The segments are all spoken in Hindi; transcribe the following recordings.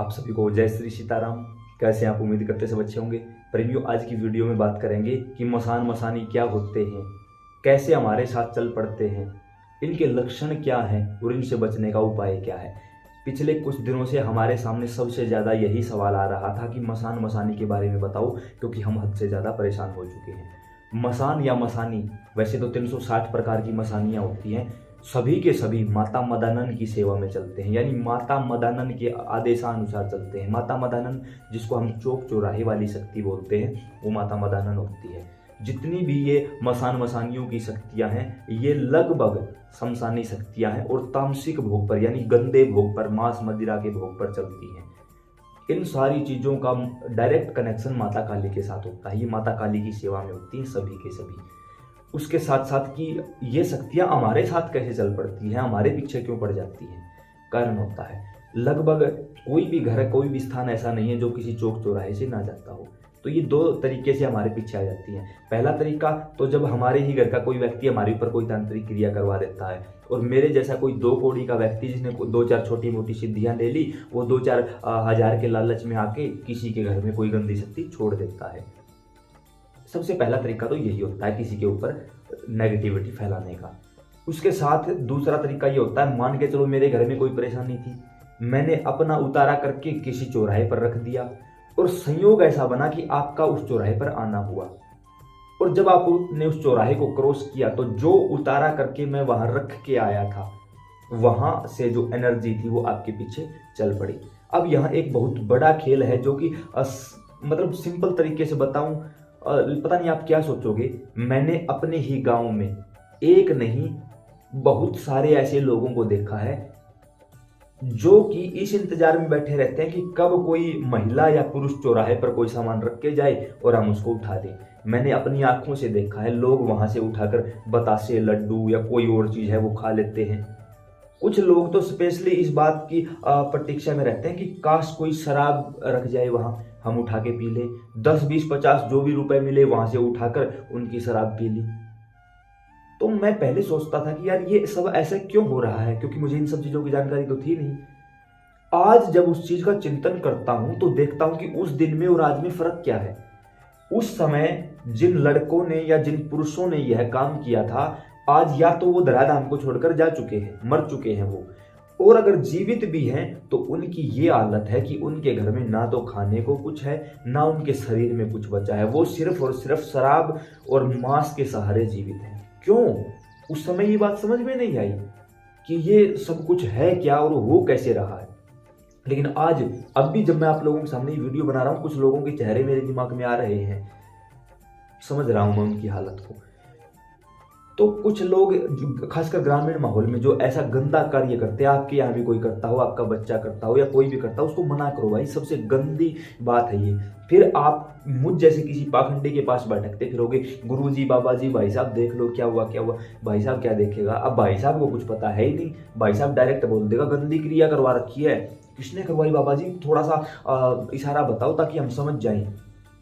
आप सभी को जय श्री सीताराम। कैसे आप उम्मीद करते सब अच्छे होंगे। प्रेमियों, आज की वीडियो में बात करेंगे कि मसान मसानी क्या होते हैं, कैसे हमारे साथ चल पड़ते हैं, इनके लक्षण क्या हैं और इनसे बचने का उपाय क्या है। पिछले कुछ दिनों से हमारे सामने सबसे ज़्यादा यही सवाल आ रहा था कि मसान मसानी के बारे में बताओ, क्योंकि हम हद से ज़्यादा परेशान हो चुके हैं। मसान या मसानी, वैसे तो 360 प्रकार की मसानियाँ होती हैं, सभी के सभी माता मदानन की सेवा में चलते हैं, यानी माता मदानन के आदेशानुसार चलते हैं। माता मदानन, जिसको हम चौक चौराहे वाली शक्ति बोलते हैं, वो माता मदानन होती है। जितनी भी ये मसान मसानियों की शक्तियां हैं, ये लगभग शमशानी शक्तियां हैं और तामसिक भोग पर, यानी गंदे भोग पर, मांस मदिरा के भोग पर चलती हैं। इन सारी चीज़ों का डायरेक्ट कनेक्शन माता काली के साथ होता है। ये माता काली की सेवा में होती हैं सभी के सभी। उसके साथ साथ कि ये शक्तियाँ हमारे साथ कैसे चल पड़ती हैं, हमारे पीछे क्यों पड़ जाती हैं, कारण होता है। लगभग कोई भी घर, कोई भी स्थान ऐसा नहीं है जो किसी चौक चौराहे से ना जाता हो। तो ये दो तरीके से हमारे पीछे आ जाती हैं। पहला तरीका तो जब हमारे ही घर का कोई व्यक्ति हमारे ऊपर कोई तांत्रिक क्रिया करवा देता है, और मेरे जैसा कोई 2 कौड़ी का व्यक्ति जिसने 2-4 छोटी मोटी सिद्धियां ले ली, वो 2-4 हजार के लालच में आके किसी के घर में कोई गंदी शक्ति छोड़ देता है। सबसे पहला तरीका तो यही होता है किसी के ऊपर नेगेटिविटी फैलाने का। उसके साथ दूसरा तरीका ये होता है, मान के चलो मेरे घर में कोई परेशानी थी, मैंने अपना उतारा करके किसी चौराहे पर रख दिया, और संयोग ऐसा बना कि आपका उस चौराहे पर आना हुआ, और जब आपने उस चौराहे को क्रॉस किया तो जो उतारा करके मैं वहां रख के आया था, वहां से जो एनर्जी थी वो आपके पीछे चल पड़ी। अब यहाँ एक बहुत बड़ा खेल है, जो कि मतलब सिंपल तरीके से बताऊं, पता नहीं आप क्या सोचोगे। मैंने अपने ही गांव में एक नहीं बहुत सारे ऐसे लोगों को देखा है जो कि इस इंतजार में बैठे रहते हैं कि कब कोई महिला या पुरुष चौराहे पर कोई सामान रख के जाए और हम उसको उठा दें। मैंने अपनी आंखों से देखा है, लोग वहां से उठाकर बतासे, लड्डू या कोई और चीज है वो खा लेते हैं। कुछ लोग तो स्पेशली इस बात की प्रतीक्षा में रहते हैं कि काश कोई शराब रख जाए वहां, हम उठा के पी ले। 10, 20, 50 जो भी रुपए मिले वहां से उठाकर उनकी शराब पी ली। तो मैं पहले सोचता था कि यार ये सब ऐसा क्यों हो रहा है, क्योंकि मुझे इन सब चीजों की जानकारी तो थी नहीं। आज जब उस चीज का चिंतन करता हूं तो देखता हूं कि उस दिन में और आज में फर्क क्या है। उस समय जिन लड़कों ने या जिन पुरुषों ने यह काम किया था, आज या तो वो धराधाम को छोड़कर जा चुके हैं, मर चुके हैं वो, और अगर जीवित भी हैं तो उनकी ये हालत है कि उनके घर में ना तो खाने को कुछ है, ना उनके शरीर में कुछ बचा है। वो सिर्फ और सिर्फ शराब और मांस के सहारे जीवित हैं। क्यों? उस समय ये बात समझ में नहीं आई कि ये सब कुछ है क्या और हो कैसे रहा है। लेकिन आज, अब भी जब मैं आप लोगों के सामने ये वीडियो बना रहा हूं, कुछ लोगों के चेहरे मेरे दिमाग में आ रहे हैं, समझ रहा हूं मैं उनकी हालत को। तो कुछ लोग खासकर ग्रामीण माहौल में जो ऐसा गंदा कार्य करते हैं, आपके यहाँ भी कोई करता हो, आपका बच्चा करता हो या कोई भी करता हो, उसको मना करो भाई, सबसे गंदी बात है ये। फिर आप मुझ जैसे किसी पाखंडी के पास भटकते फिरोगे, गुरुजी, बाबा जी, भाई साहब देख लो क्या हुआ क्या हुआ। भाई साहब क्या देखेगा? अब भाई साहब को कुछ पता है ही नहीं। भाई साहब डायरेक्ट बोल देगा गंदी क्रिया करवा रखी है। किसने करवाई बाबा जी? थोड़ा सा इशारा बताओ ताकि हम समझ जाएं।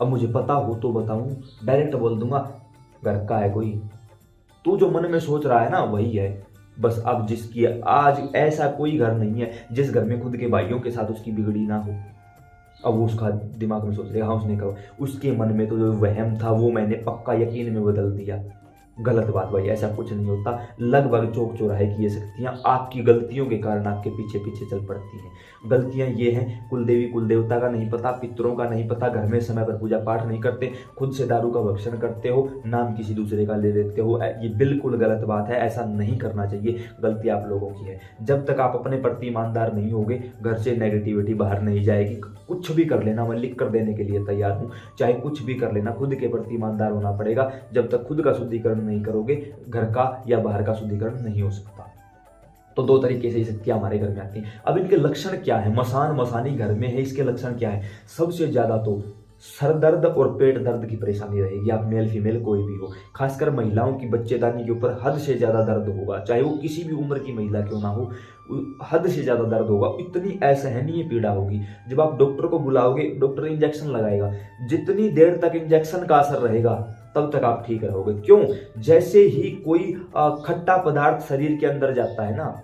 अब मुझे पता हो तो बताऊं, डायरेक्ट बोल दूंगा घर का है कोई। तू जो मन में सोच रहा है ना वही है बस। अब जिसकी आज ऐसा कोई घर नहीं है जिस घर में खुद के भाइयों के साथ उसकी बिगड़ी ना हो। अब वो उसका दिमाग में सोच रहे, हाँ उसने कहा, उसके मन में तो जो वहम था वो मैंने पक्का यकीन में बदल दिया। गलत बात भाई, ऐसा कुछ नहीं होता। लगभग चौक चौराहे की ये शक्तियां आपकी गलतियों के कारण आपके पीछे पीछे चल पड़ती हैं। गलतियां ये हैं, कुल देवी कुल देवता का नहीं पता, पितरों का नहीं पता, घर में समय पर पूजा पाठ नहीं करते, खुद से दारू का भक्षण करते हो, नाम किसी दूसरे का ले लेते हो। ये बिल्कुल गलत बात है, ऐसा नहीं करना चाहिए। गलती आप लोगों की है। जब तक आप अपने प्रति ईमानदार नहीं होगे, घर से नेगेटिविटी बाहर नहीं जाएगी। कुछ भी कर लेना, मैं लिख कर देने के लिए तैयार हूँ, चाहे कुछ भी कर लेना, खुद के प्रति ईमानदार होना पड़ेगा। जब तक खुद का शुद्धिकरण नहीं करोगे, घर का या बाहर का शुद्धिकरण नहीं हो सकता। तो 2 तरीके से ये शक्तियां हमारे घर में आती हैं। अब इनके लक्षण क्या है? मसान मसानी घर में है, इसके लक्षण क्या है? सबसे ज्यादा तो सर दर्द और पेट दर्द की परेशानी रहेगी। आप मेल फीमेल कोई भी हो, खासकर महिलाओं की बच्चेदानी के ऊपर हद से ज्यादा दर्द होगा, चाहे वो किसी भी उम्र की महिला क्यों ना हो, हद से ज्यादा दर्द होगा। इतनी असहनीय पीड़ा होगी। जब आप डॉक्टर को बुलाओगे, डॉक्टर इंजेक्शन लगाएगा, जितनी देर तक इंजेक्शन का असर रहेगा तब तक आप ठीक रहोगे। क्यों? जैसे ही कोई खट्टा पदार्थ शरीर के अंदर जाता है ना,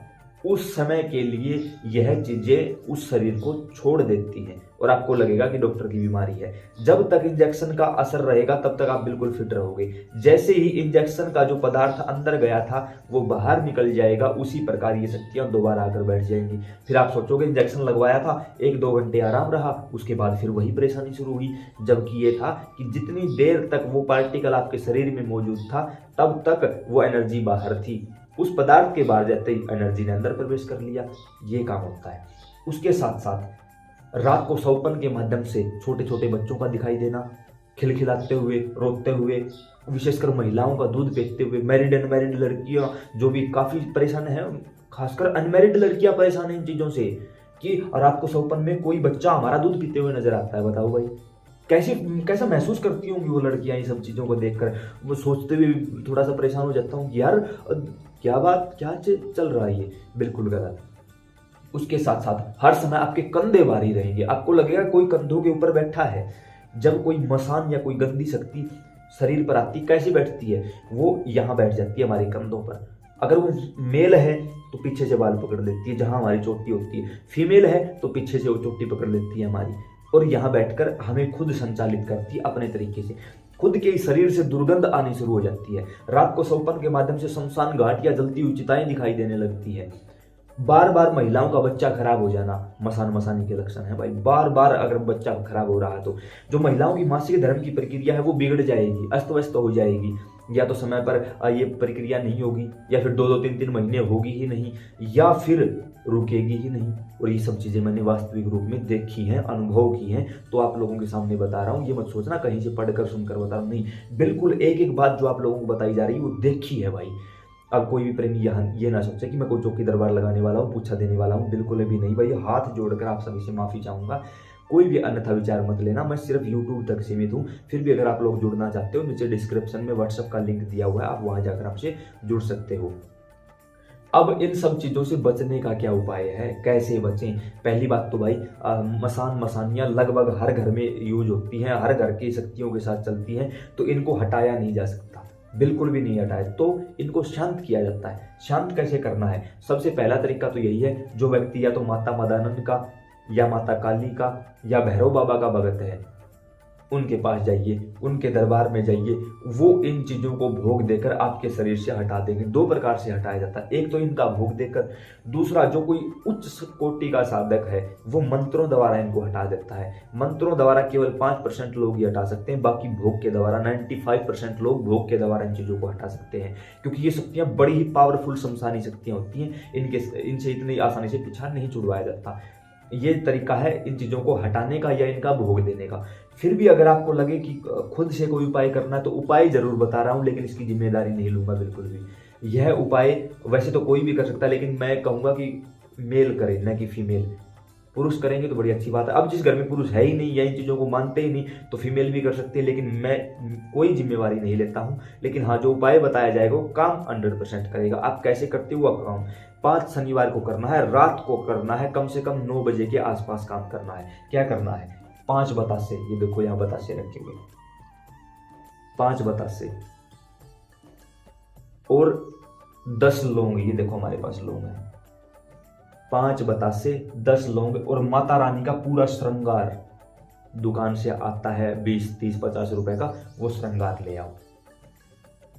उस समय के लिए यह चीजें उस शरीर को छोड़ देती हैं और आपको लगेगा कि डॉक्टर की बीमारी है। जब तक इंजेक्शन का असर रहेगा तब तक आप बिल्कुल फिट रहोगे। जैसे ही इंजेक्शन का जो पदार्थ अंदर गया था वो बाहर निकल जाएगा, उसी प्रकार ये शक्तियां दोबारा आकर बैठ जाएंगी। फिर आप सोचोगे इंजेक्शन लगवाया था, 1-2 घंटे आराम रहा, उसके बाद फिर वही परेशानी शुरू हुई। जबकि ये था कि जितनी देर तक वो पार्टिकल आपके शरीर में मौजूद था तब तक वो एनर्जी बाहर थी। उस पदार्थ के बाहर जाते ही एनर्जी ने अंदर प्रवेश कर लिया। ये काम होता है। उसके साथ साथ रात को सौपन के माध्यम से छोटे छोटे बच्चों का दिखाई देना, खिलखिलाते हुए, रोते हुए, विशेषकर महिलाओं का दूध बेचते हुए, मैरिड अनमैरिड लड़कियां जो भी काफी परेशान है, खासकर अनमैरिड लड़कियां परेशान है इन चीजों से कि रात को सौपन में कोई बच्चा हमारा दूध पीते हुए नजर आता है। बताओ भाई, कैसा महसूस करती होंगी वो लड़कियां इन सब चीज़ों को देखकर। वो सोचते हुए थोड़ा सा परेशान हो जाता हूँ कि यार क्या चल रहा है, ये बिल्कुल गलत। उसके साथ साथ हर समय आपके कंधे भारी रहेंगे, आपको लगेगा कोई कंधों के ऊपर बैठा है। जब कोई मसान या कोई गंदी शक्ति शरीर पर आती, कैसे बैठती है, वो यहाँ बैठ जाती है हमारे कंधों पर। अगर वो मेल है तो पीछे से बाल पकड़ लेती है जहां हमारी चोटी होती है, फीमेल है तो पीछे से वो चोटी पकड़ लेती है हमारी, और यहाँ बैठकर हमें खुद संचालित करती है अपने तरीके से। खुद के शरीर से दुर्गंध आनी शुरू हो जाती है। रात को सौपन के माध्यम से शमशान घाट या जलती हुई चिताएं दिखाई देने लगती है। बार बार महिलाओं का बच्चा खराब हो जाना मसान मसानी के लक्षण है भाई। बार बार अगर बच्चा खराब हो रहा है तो जो महिलाओं की मासिक धर्म की प्रक्रिया है वो बिगड़ जाएगी, अस्त व्यस्त हो जाएगी। या तो समय पर ये प्रक्रिया नहीं होगी, या फिर 2-2, 3-3 महीने होगी ही नहीं, या फिर रुकेगी ही नहीं। और ये सब चीज़ें मैंने वास्तविक रूप में देखी हैं, अनुभव की हैं, तो आप लोगों के सामने बता रहा हूँ। ये मत सोचना कहीं से पढ़कर सुनकर बता रहा हूँ, नहीं, बिल्कुल एक एक बात जो आप लोगों को बताई जा रही है वो देखी है भाई। अब कोई भी प्रेमी यहाँ ये ना सोचे कि मैं कोई चौकी दरबार लगाने वाला हूँ, पूछा देने वाला हूँ, बिल्कुल भी नहीं भाई। हाथ जोड़कर आप सभी से माफ़ी चाहूँगा, कोई भी अन्यथा विचार मत लेना। मैं सिर्फ YouTube तक सीमित हूँ। फिर भी अगर आप लोग जुड़ना चाहते हो, नीचे डिस्क्रिप्शन में व्हाट्सएप का लिंक दिया हुआ है, आप वहाँ जाकर आपसे जुड़ सकते हो। अब इन सब चीज़ों से बचने का क्या उपाय है, कैसे बचें? पहली बात तो भाई मसान मसानियाँ लगभग हर घर में यूज होती हैं, हर घर की शक्तियों के साथ चलती हैं, तो इनको हटाया नहीं जा सकता, बिल्कुल भी नहीं हटाए। तो इनको शांत किया जाता है। शांत कैसे करना है? सबसे पहला तरीका तो यही है, जो व्यक्ति या तो माता मदानंद का या माता काली का या भैरव बाबा का भगत है, उनके पास जाइए, उनके दरबार में जाइए, वो इन चीज़ों को भोग देकर आपके शरीर से हटा देंगे। 2 प्रकार से हटाया जाता है, एक तो इनका भोग देकर, दूसरा जो कोई उच्च कोटि का साधक है वो मंत्रों द्वारा इनको हटा देता है। मंत्रों द्वारा केवल 5% लोग ये हटा सकते हैं, बाकी भोग के द्वारा 95% लोग भोग के द्वारा इन चीज़ों को हटा सकते हैं, क्योंकि ये शक्तियाँ बड़ी ही पावरफुल शमशानी शक्तियाँ होती हैं। इनसे इतनी आसानी से पीछा नहीं छुड़वाया जाता। ये तरीका है इन चीज़ों को हटाने का या इनका भोग देने का। फिर भी अगर आपको लगे कि खुद से कोई उपाय करना है तो उपाय जरूर बता रहा हूँ, लेकिन इसकी जिम्मेदारी नहीं लूंगा बिल्कुल भी। यह उपाय वैसे तो कोई भी कर सकता है, लेकिन मैं कहूँगा कि मेल करे, न कि फीमेल। पुरुष करेंगे तो बड़ी अच्छी बात है। अब जिस घर में पुरुष है ही नहीं या इन चीज़ों को मानते ही नहीं तो फीमेल भी कर सकते हैं, लेकिन मैं कोई जिम्मेवारी नहीं लेता हूँ। लेकिन हाँ, जो उपाय बताया जाएगा वो काम 100% करेगा। आप कैसे करते हो? आप काम 5 शनिवार को करना है, रात को करना है, कम से कम 9 बजे के आसपास काम करना है। क्या करना है? 5 बतासे, ये देखो यहाँ बतासे रखे हुए, 5 बतासे और 10 लौंग, ये देखो हमारे पास लौंग है। 5 बतासे, 10 लौंग और माता रानी का पूरा श्रृंगार दुकान से आता है 20, 30, 50 रुपए का, वो श्रृंगार ले आओ।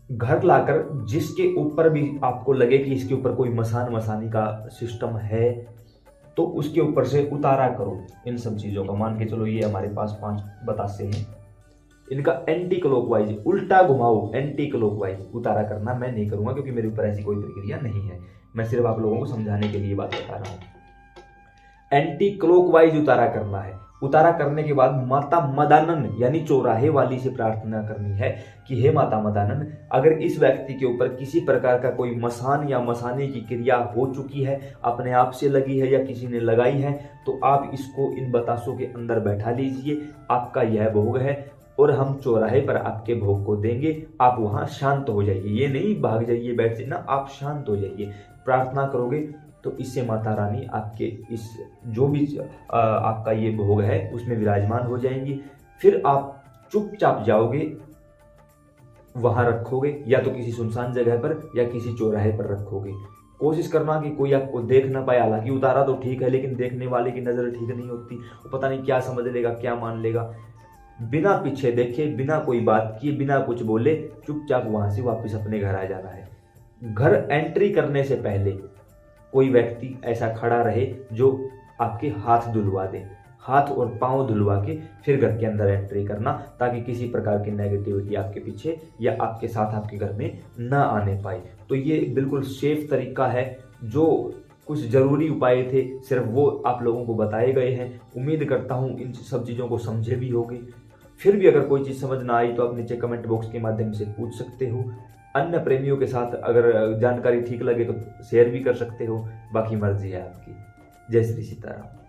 घर लाकर जिसके ऊपर भी आपको लगे कि इसके ऊपर कोई मसान मसानी का सिस्टम है तो उसके ऊपर से उतारा करो इन सब चीज़ों का। मान के चलो ये हमारे पास 5 बतासे हैं, इनका एंटी क्लॉकवाइज उल्टा घुमाओ, एंटी क्लॉकवाइज उतारा करना। मैं नहीं करूंगा क्योंकि मेरे ऊपर ऐसी कोई प्रक्रिया नहीं है, मैं सिर्फ आप लोगों को समझाने के लिए बात बता रहा हूं। एंटी क्लॉकवाइज उतारा करना है। उतारा करने के बाद माता मदानंद यानी चौराहे वाली से प्रार्थना करनी है कि हे माता मदानंद, अगर इस व्यक्ति के ऊपर किसी प्रकार का कोई मसान या मसाने की क्रिया हो चुकी है, अपने आप से लगी है या किसी ने लगाई है, तो आप इसको इन बतासों के अंदर बैठा लीजिए। आपका यह भोग है और हम चौराहे पर आपके भोग को देंगे। आप वहाँ शांत हो जाइए, ये नहीं भाग जाइए बैठ से ना, आप शांत हो जाइए। प्रार्थना करोगे तो इससे माता रानी आपके इस जो भी आपका ये भोग है उसमें विराजमान हो जाएंगी। फिर आप चुपचाप जाओगे, वहां रखोगे, या तो किसी सुनसान जगह पर या किसी चौराहे पर रखोगे। कोशिश करना कि कोई आपको देख ना पाए। हालांकि उतारा तो ठीक है, लेकिन देखने वाले की नज़र ठीक नहीं होती, वो पता नहीं क्या समझ लेगा, क्या मान लेगा। बिना पीछे देखे, बिना कोई बात किए, बिना कुछ बोले चुपचाप वहां से वापस अपने घर आ जाना है। घर एंट्री करने से पहले कोई व्यक्ति ऐसा खड़ा रहे जो आपके हाथ धुलवा दे, हाथ और पांव धुलवा के फिर घर के अंदर एंट्री करना, ताकि किसी प्रकार की नेगेटिविटी आपके पीछे या आपके साथ आपके घर में ना आने पाए। तो ये बिल्कुल सेफ तरीका है। जो कुछ ज़रूरी उपाय थे सिर्फ वो आप लोगों को बताए गए हैं। उम्मीद करता हूँ इन सब चीज़ों को समझे भी होगे। फिर भी अगर कोई चीज़ समझ ना आई तो आप नीचे कमेंट बॉक्स के माध्यम से पूछ सकते हो। अन्य प्रेमियों के साथ अगर जानकारी ठीक लगे तो शेयर भी कर सकते हो, बाकी मर्जी है आपकी। जय श्री सीताराम।